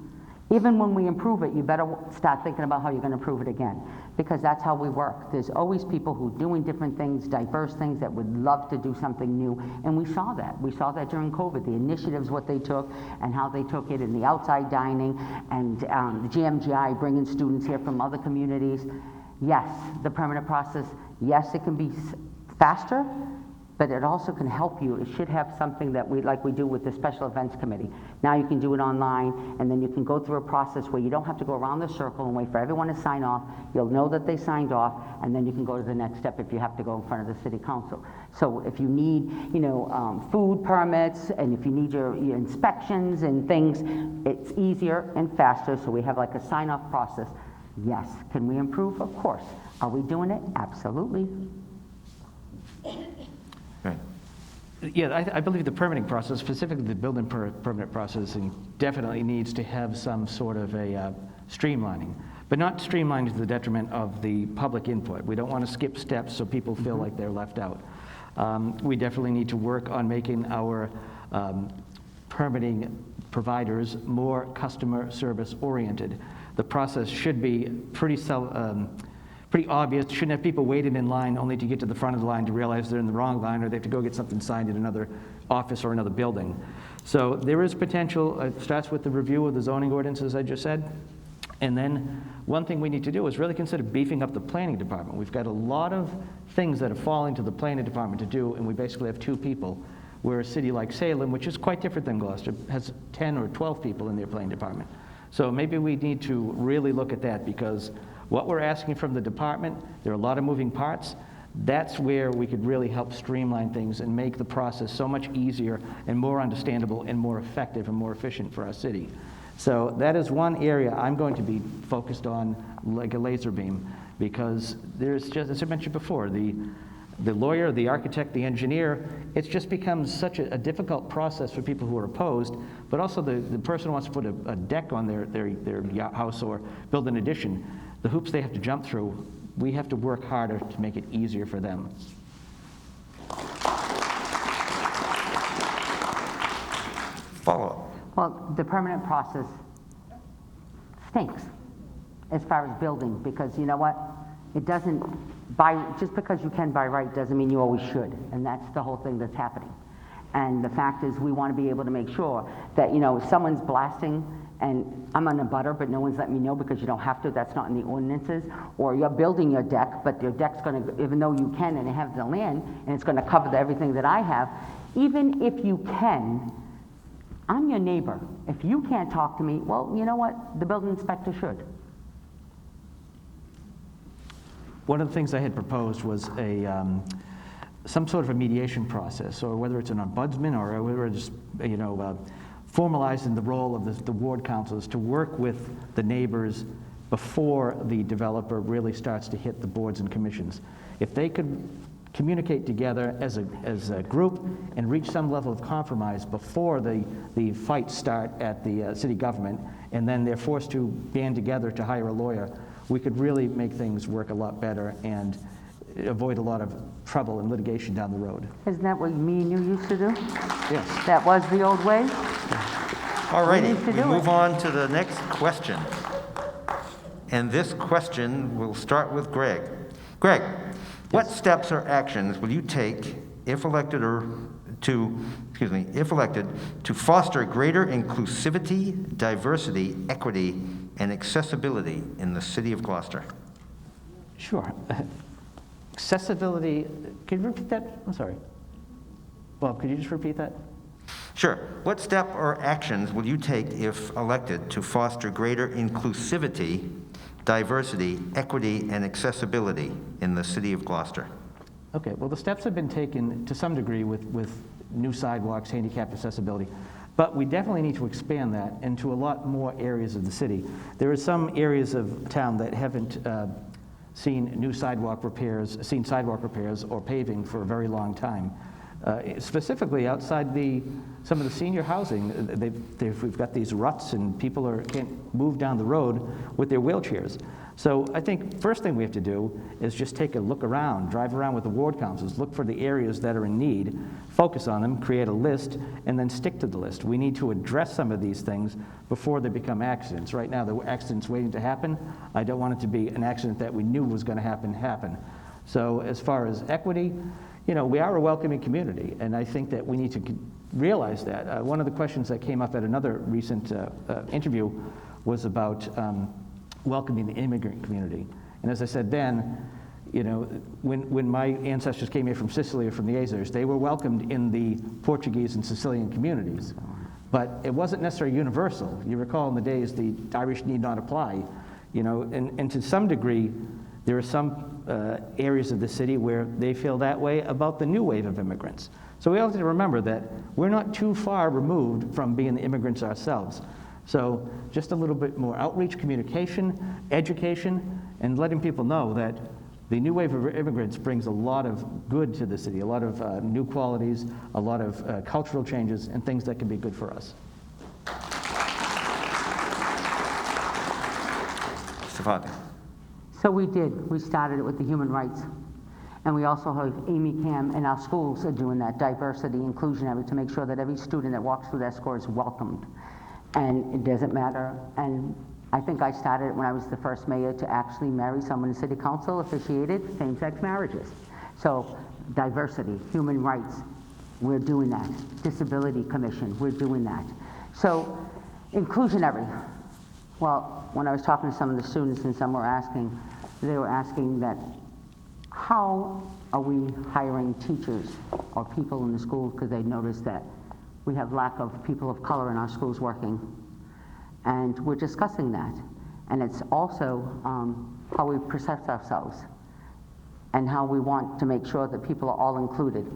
Even when we improve it, you better start thinking about how you're going to improve it again, because that's how we work. There's always people who are doing different things, diverse things, that would love to do something new, and we saw that. We saw that during COVID, the initiatives, what they took, and how they took it, and the outside dining, and the GMGI bringing students here from other communities. Yes, the permanent process, yes, it can be faster, but it also can help you. It should have something that like we do with the Special Events Committee. Now you can do it online, and then you can go through a process where you don't have to go around the circle and wait for everyone to sign off. You'll know that they signed off, and then you can go to the next step if you have to go in front of the City Council. So if you need, food permits, and if you need your inspections and things, it's easier and faster, so we have like a sign-off process. Yes. Can we improve? Of course. Are we doing it? Absolutely. Right. Yeah, I believe the permitting process, specifically the building permit processing, definitely needs to have some sort of a streamlining, but not streamlined to the detriment of the public input. We don't want to skip steps so people feel like they're left out. We definitely need to work on making our permitting providers more customer service oriented. The process should be pretty obvious. Shouldn't have people waiting in line only to get to the front of the line to realize they're in the wrong line, or they have to go get something signed in another office or another building. So there is potential. It starts with the review of the zoning ordinances I just said, And then one thing we need to do is really consider beefing up the planning department. We've got a lot of things that are falling to the planning department to do, and we basically have 2 people, where a city like Salem, which is quite different than Gloucester, has 10 or 12 people in their planning department. So maybe we need to really look at that, because what we're asking from the department, there are a lot of moving parts. That's where we could really help streamline things and make the process so much easier and more understandable and more effective and more efficient for our city. So that is one area I'm going to be focused on like a laser beam, because there's just, as I mentioned before, the lawyer, the architect, the engineer, it's just becomes such a difficult process for people who are opposed, but also the person who wants to put a deck on their house or build an addition. The hoops they have to jump through, we have to work harder to make it easier for them. Follow-up. Well, the permanent process stinks as far as building, because you know what? It doesn't, just because you can by right doesn't mean you always should, and that's the whole thing that's happening. And the fact is, we want to be able to make sure that, you know, if someone's blasting, and I'm on a butter, but no one's letting me know because you don't have to, that's not in the ordinances, or you're building your deck, but your deck's going to, even though you can and have the land, and it's going to cover everything that I have, even if you can, I'm your neighbor. If you can't talk to me, well, you know what? The building inspector should. One of the things I had proposed was some sort of a mediation process, or whether it's an ombudsman or whether it's, you know, formalizing the role of the ward councils to work with the neighbors before the developer really starts to hit the boards and commissions. If they could communicate together as a group and reach some level of compromise before the fights start at the city government, and then they're forced to band together to hire a lawyer, we could really make things work a lot better and avoid a lot of trouble and litigation down the road. Isn't that what me and you used to do? Yes. That was the old way? All righty, We need to we do move it. on to the next question. And this question will start with Greg. Greg, what steps or actions will you take if elected to foster greater inclusivity, diversity, equity, and accessibility in the city of Gloucester? Sure. Accessibility, can you repeat that? I'm sorry. Bob, could you just repeat that? Sure. What step or actions will you take if elected to foster greater inclusivity, diversity, equity, and accessibility in the city of Gloucester? Okay, well, the steps have been taken to some degree with new sidewalks, handicapped accessibility, but we definitely need to expand that into a lot more areas of the city. There are some areas of town that haven't seen sidewalk repairs or paving for a very long time. Specifically outside some of the senior housing, we've got these ruts and people can't move down the road with their wheelchairs. So I think first thing we have to do is just take a look around, drive around with the ward councils, look for the areas that are in need, focus on them, create a list, and then stick to the list. We need to address some of these things before they become accidents. Right now, the accident's waiting to happen. I don't want it to be an accident that we knew was going to happen. So as far as equity, you know, we are a welcoming community, and I think that we need to realize that. One of the questions that came up at another recent interview was about welcoming the immigrant community. And as I said then, you know, when my ancestors came here from Sicily or from the Azores, they were welcomed in the Portuguese and Sicilian communities. But it wasn't necessarily universal. You recall in the days the Irish need not apply, you know, and to some degree, there are some areas of the city where they feel that way about the new wave of immigrants. So we have to remember that we're not too far removed from being the immigrants ourselves. So just a little bit more outreach, communication, education, and letting people know that the new wave of immigrants brings a lot of good to the city, a lot of new qualities, a lot of cultural changes, and things that can be good for us. Sefatia. So we did. We started it with the human rights. And we also have Amy Cam and our schools are doing that diversity, inclusionary, to make sure that every student that walks through that school is welcomed. And it doesn't matter. And I think I started it when I was the first mayor to actually marry someone in city council, officiated same-sex marriages. So diversity, human rights, we're doing that. Disability Commission, we're doing that. So inclusionary. Well, when I was talking to some of the students and some were asking, they were asking that how are we hiring teachers or people in the schools, because they noticed that we have lack of people of color in our schools working. And we're discussing that. And it's also how we perceive ourselves and how we want to make sure that people are all included.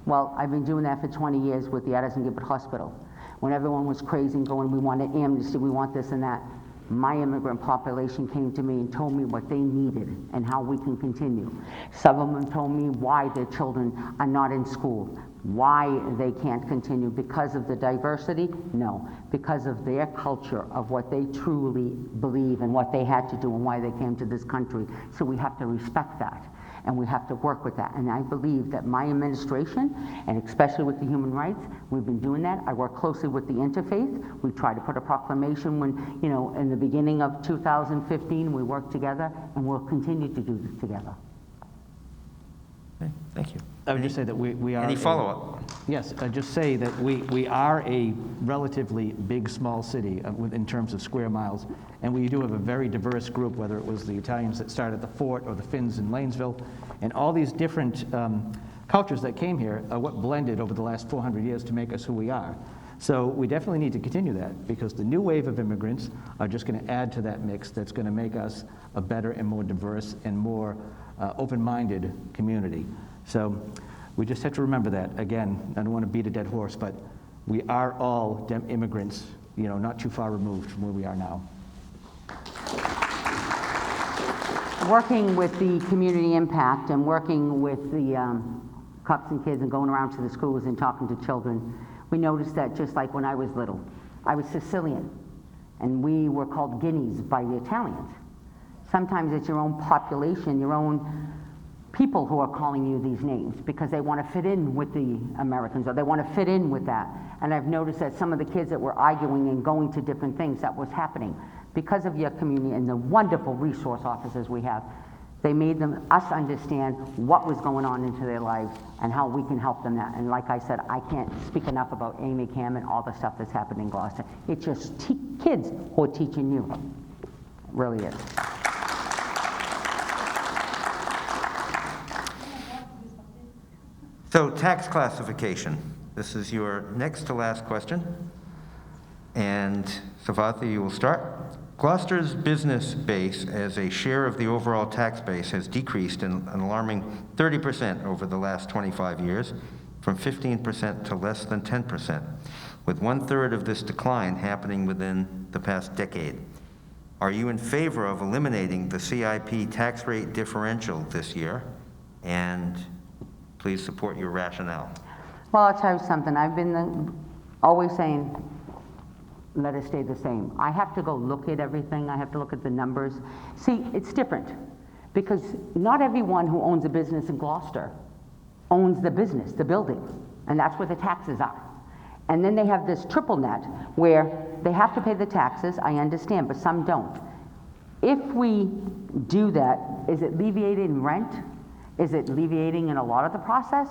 Well, I've been doing that for 20 years with the Addison Gibbet Hospital. When everyone was crazy and going, we want an amnesty, we want this and that, my immigrant population came to me and told me what they needed and how we can continue. Some of them told me why their children are not in school, why they can't continue. Because of the diversity? No. Because of their culture, of what they truly believe and what they had to do and why they came to this country. So we have to respect that. And we have to work with that. And I believe that my administration, and especially with the human rights, we've been doing that. I work closely with the interfaith. We try to put a proclamation when, in the beginning of 2015, we worked together, and we'll continue to do this together. Okay, thank you. I would just say that we are... Any follow-up? Yes, I'd just say that we are a relatively big, small city in terms of square miles, and we do have a very diverse group, whether it was the Italians that started the fort or the Finns in Lanesville, and all these different cultures that came here are what blended over the last 400 years to make us who we are. So we definitely need to continue that, because the new wave of immigrants are just going to add to that mix that's going to make us a better and more diverse and more open-minded community. So we just have to remember that. Again, I don't want to beat a dead horse, but we are all immigrants, not too far removed from where we are now. Working with the community impact and working with the cops and kids and going around to the schools and talking to children, we noticed that just like when I was little, I was Sicilian, and we were called guineas by the Italians. Sometimes it's your own population, your own people who are calling you these names because they want to fit in with the Americans, or they want to fit in with that. And I've noticed that some of the kids that were arguing and going to different things, that was happening because of your community and the wonderful resource officers we have. They made us understand what was going on into their lives and how we can help them that. And like I said, I can't speak enough about Amy Cam and all the stuff that's happening in Gloucester. It's just kids who are teaching you. It really is. So tax classification. This is your next to last question. And Sefatia, you will start. Gloucester's business base as a share of the overall tax base has decreased an alarming 30% over the last 25 years, from 15% to less than 10%, with 1/3 of this decline happening within the past decade. Are you in favor of eliminating the CIP tax rate differential this year? And please support your rationale. Well, I'll tell you something. I've been always saying, let it stay the same. I have to go look at everything. I have to look at the numbers. See, it's different because not everyone who owns a business in Gloucester owns the business, the building, and that's where the taxes are. And then they have this triple net where they have to pay the taxes, I understand, but some don't. If we do that, is it alleviated in rent? Is it alleviating in a lot of the process?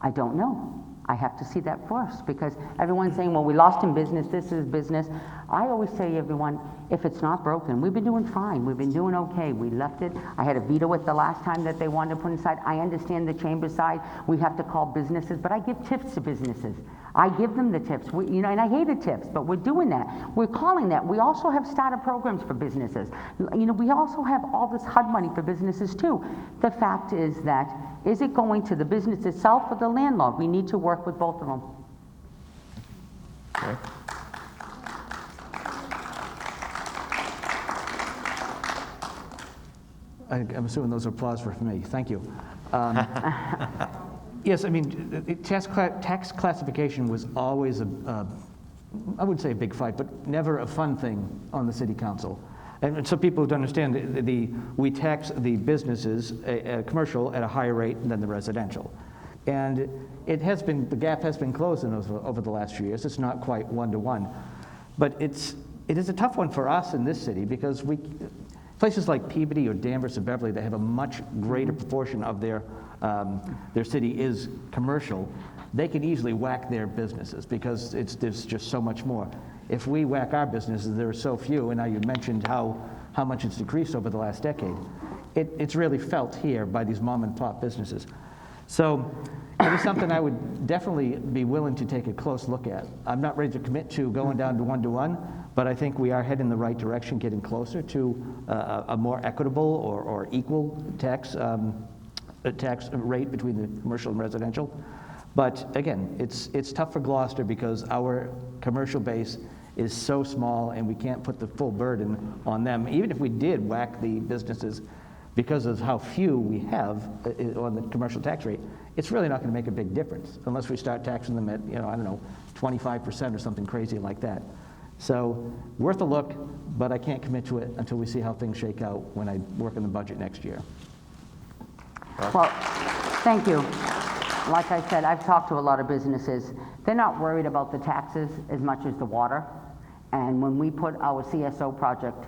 I don't know. I have to see that first, because everyone's saying, well, we lost in business, this is business. I always say, everyone, if it's not broken, we've been doing fine, we've been doing okay. We left it. I had a veto it the last time that they wanted to put inside. I understand the chamber side, we have to call businesses, but I give tips to businesses. I give them the tips, and I hated tips, but we're doing that. We're calling that. We also have startup programs for businesses. We also have all this HUD money for businesses too. The fact is that, is it going to the business itself or the landlord? We need to work with both of them. Okay. I'm assuming those are applause for me. Thank you. Yes, I mean, tax classification was always I wouldn't say a big fight, but never a fun thing on the city council. And so people to understand, we tax the businesses, commercial, at a higher rate than the residential. And the gap has been closing over the last few years. It's not quite 1-to-1. But it is a tough one for us in this city, because places like Peabody or Danvers or Beverly that have a much greater proportion of their city is commercial, they can easily whack their businesses because there's just so much more. if we whack our businesses, there are so few, and now you mentioned how much it's decreased over the last decade. It's really felt here by these mom and pop businesses. So it is something I would definitely be willing to take a close look at. I'm not ready to commit to going down to 1-to-1, but I think we are heading in the right direction, getting closer to a more equitable or equal tax rate between the commercial and residential. But again, it's tough for Gloucester because our commercial base is so small and we can't put the full burden on them. Even if we did whack the businesses because of how few we have on the commercial tax rate, it's really not going to make a big difference unless we start taxing them at, I don't know, 25% or something crazy like that. So worth a look, but I can't commit to it until we see how things shake out when I work on the budget next year. Well, thank you. Like I said, I've talked to a lot of businesses. They're not worried about the taxes as much as the water. And when we put our CSO project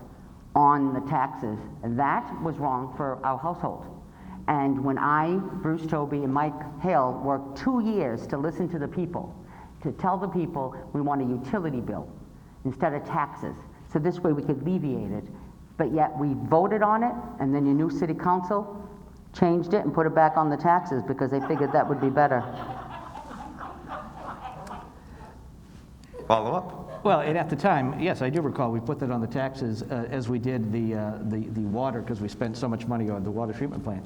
on the taxes, that was wrong for our household. And when I, Bruce Toby, and Mike Hale worked 2 years to listen to the people, to tell the people we want a utility bill instead of taxes. So this way we could alleviate it. But yet we voted on it, and then your new city council changed it and put it back on the taxes because they figured that would be better. Follow up? Well, and at the time, yes, I do recall we put that on the taxes as we did the water because we spent so much money on the water treatment plant.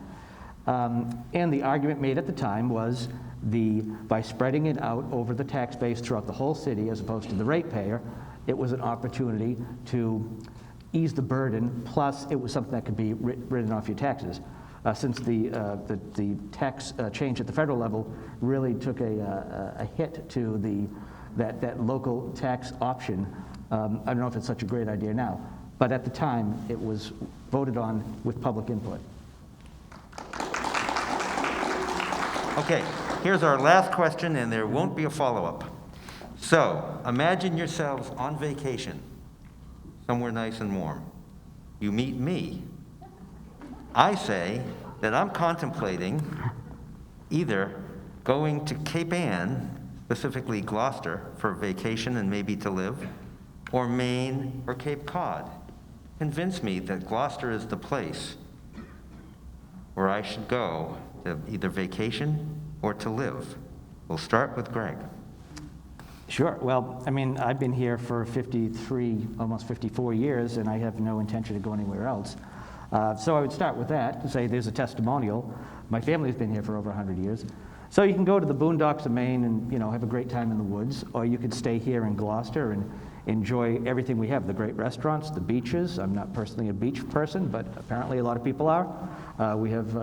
And the argument made at the time was by spreading it out over the tax base throughout the whole city as opposed to the ratepayer, it was an opportunity to ease the burden, plus it was something that could be written off your taxes. Since the tax change at the federal level really took a hit to that local tax option, I don't know if it's such a great idea now, but at the time it was voted on with public input. Okay, here's our last question, and there won't be a follow-up. So, imagine yourselves on vacation, somewhere nice and warm. You meet me. I say that I'm contemplating either going to Cape Ann, specifically Gloucester, for vacation and maybe to live, or Maine or Cape Cod. Convince me that Gloucester is the place where I should go to either vacation or to live. We'll start with Greg. Sure. Well, I mean, I've been here for 53, almost 54 years, and I have no intention to go anywhere else. So I would start with that, to say there's a testimonial. My family's been here for over 100 years. So you can go to the boondocks of Maine and, have a great time in the woods, or you could stay here in Gloucester and enjoy everything we have, the great restaurants, the beaches. I'm not personally a beach person, but apparently a lot of people are. We have,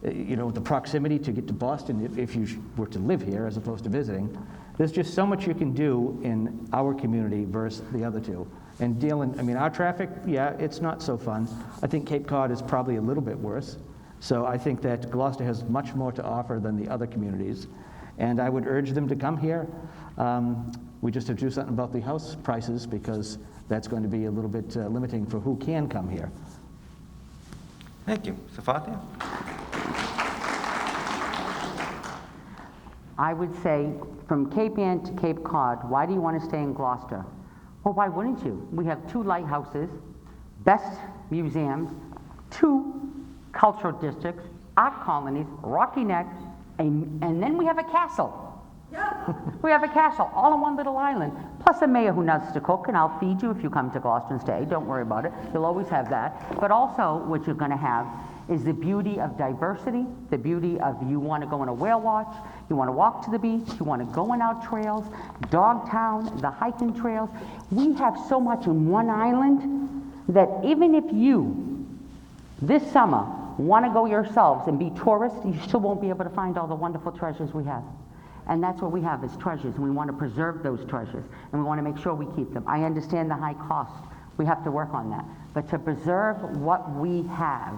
the proximity to get to Boston if you were to live here as opposed to visiting. There's just so much you can do in our community versus the other two. And our traffic, yeah, it's not so fun. I think Cape Cod is probably a little bit worse. So I think that Gloucester has much more to offer than the other communities. And I would urge them to come here. We just have to do something about the house prices because that's going to be a little bit limiting for who can come here. Thank you. Sefatia? I would say from Cape Ann to Cape Cod, why do you want to stay in Gloucester? Well, why wouldn't you? We have 2 lighthouses, best museums, 2 cultural districts, art colonies, Rocky Neck, and then we have a castle. We have a castle all on one little island, plus a mayor who knows to cook, and I'll feed you if you come to Gloucester and stay. Don't worry about it. You'll always have that. But also what you're going to have is the beauty of diversity, the beauty of you want to go on a whale watch, you want to walk to the beach, you want to go on our trails, Dogtown, the hiking trails. We have so much in one island that even if you, this summer, want to go yourselves and be tourists, you still won't be able to find all the wonderful treasures we have. And that's what we have is treasures, and we want to preserve those treasures, and we want to make sure we keep them. I understand the high cost. We have to work on that. But to preserve what we have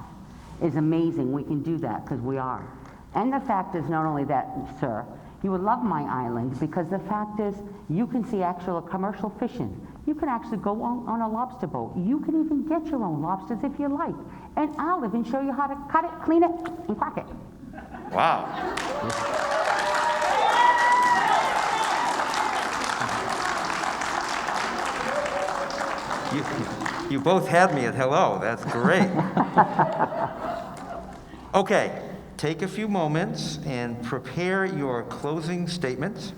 is amazing. We can do that because we are. And the fact is not only that, sir, you would love my island because the fact is you can see actual commercial fishing. You can actually go on a lobster boat. You can even get your own lobsters if you like. And I'll even show you how to cut it, clean it, and crack it. Wow. You both had me at hello. That's great. Okay, take a few moments and prepare your closing statements.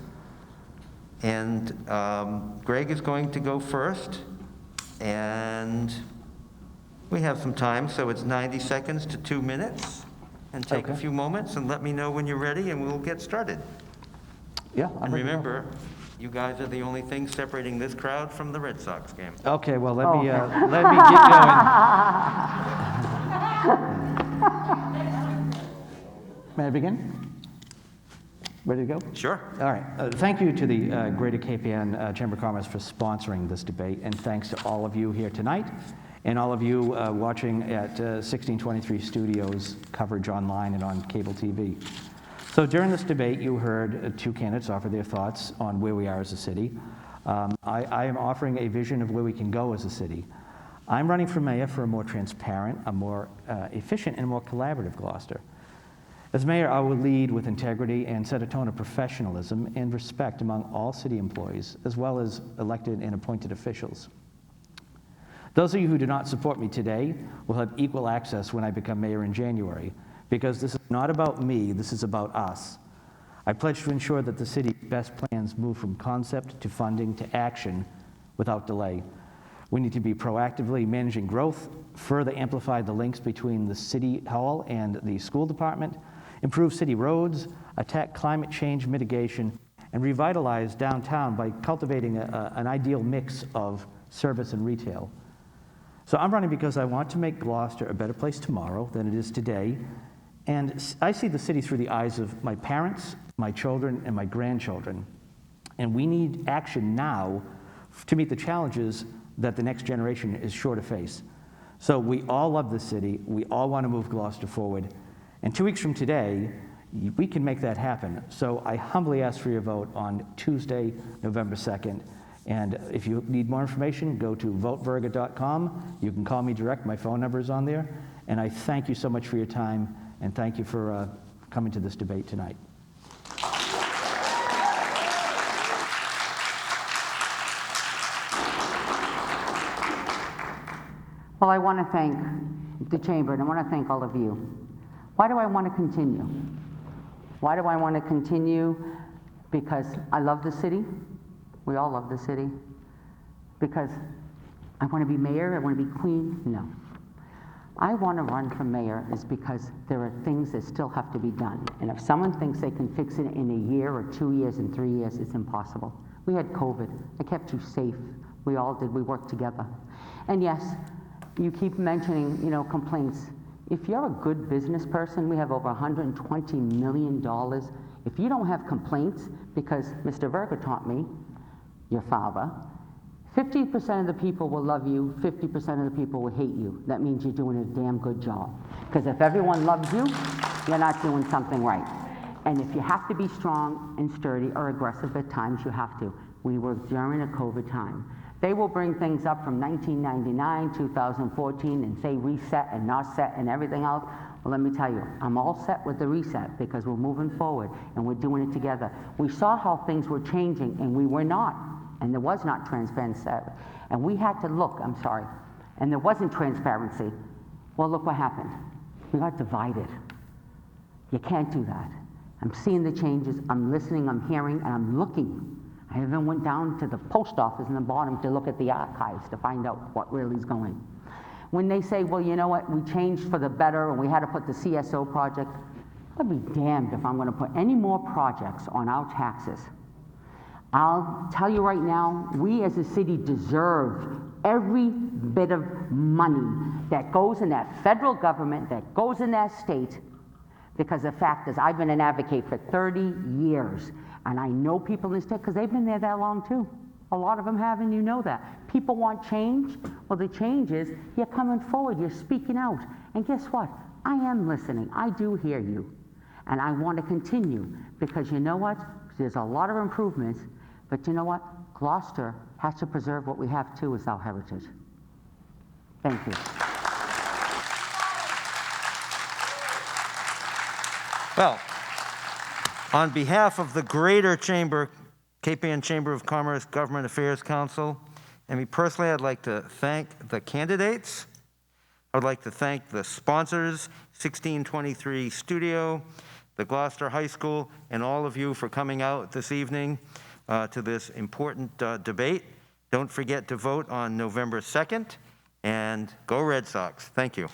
And Greg is going to go first. And we have some time, so it's 90 seconds to 2 minutes. And take a few moments and let me know when you're ready, and we'll get started. Yeah. And remember, you guys are the only thing separating this crowd from the Red Sox game. Okay, well, let me get going. May I begin? Ready to go? Sure. All right. Thank you to the Greater Cape Ann Chamber of Commerce for sponsoring this debate, and thanks to all of you here tonight, and all of you watching at 1623 Studios coverage online and on cable TV. So during this debate, you heard two candidates offer their thoughts on where we are as a city. I am offering a vision of where we can go as a city. I'm running for mayor for a more transparent, a more efficient, and more collaborative Gloucester. As mayor, I will lead with integrity and set a tone of professionalism and respect among all city employees, as well as elected and appointed officials. Those of you who do not support me today will have equal access when I become mayor in January, because this is not about me, this is about us. I pledge to ensure that the city's best plans move from concept to funding to action without delay. We need to be proactively managing growth, further amplify the links between the city hall and the school department, improve city roads, attack climate change mitigation, and revitalize downtown by cultivating an ideal mix of service and retail. So I'm running because I want to make Gloucester a better place tomorrow than it is today, and I see the city through the eyes of my parents, my children, and my grandchildren. And we need action now to meet the challenges that the next generation is sure to face. So we all love this city, we all want to move Gloucester forward, and 2 weeks from today, we can make that happen. So I humbly ask for your vote on Tuesday, November 2nd. And if you need more information, go to voteverga.com. You can call me direct, my phone number is on there. And I thank you so much for your time, and thank you for coming to this debate tonight. Well, I want to thank the Chamber, and I want to thank all of you. Why do I want to continue? Why do I want to continue? Because I love the city. We all love the city. Because I want to be mayor, I want to be queen? No. I want to run for mayor is because there are things that still have to be done. And if someone thinks they can fix it in a year or 2 years and 3 years, it's impossible. We had COVID. I kept you safe. We all did. We worked together. And yes, you keep mentioning, complaints. If you're a good business person, we have over $120 million. If you don't have complaints, because Mr. Verga taught me, your father, 50% of the people will love you, 50% of the people will hate you. That means you're doing a damn good job. Because if everyone loves you, you're not doing something right. And if you have to be strong and sturdy or aggressive at times, you have to. We were during a COVID time. They will bring things up from 1999, 2014, and say reset and not set and everything else. Well, let me tell you, I'm all set with the reset because we're moving forward and we're doing it together. We saw how things were changing and we were not, and there was not transparency. And we had to look, and there wasn't transparency. Well, look what happened. We got divided. You can't do that. I'm seeing the changes, I'm listening, I'm hearing, and I'm looking. I even went down to the post office in the bottom to look at the archives to find out what really is going. When they say, well, you know what, we changed for the better and we had to put the CSO project, I'd be damned if I'm going to put any more projects on our taxes. I'll tell you right now, we as a city deserve every bit of money that goes in that federal government, that goes in that state, because the fact is I've been an advocate for 30 years. And I know people in the state, because they've been there that long too. A lot of them have, and you know that. People want change. Well, the change is you're coming forward, you're speaking out. And guess what? I am listening. I do hear you. And I want to continue, because you know what? There's a lot of improvements, but you know what? Gloucester has to preserve what we have too as our heritage. Thank you. Well, on behalf of the Greater Chamber, Cape Ann Chamber of Commerce Government Affairs Council, And me personally, I'd like to thank the candidates. I'd like to thank the sponsors, 1623 Studio, the Gloucester High School, and all of you for coming out this evening to this important debate. Don't forget to vote on November 2nd, and go Red Sox. Thank you.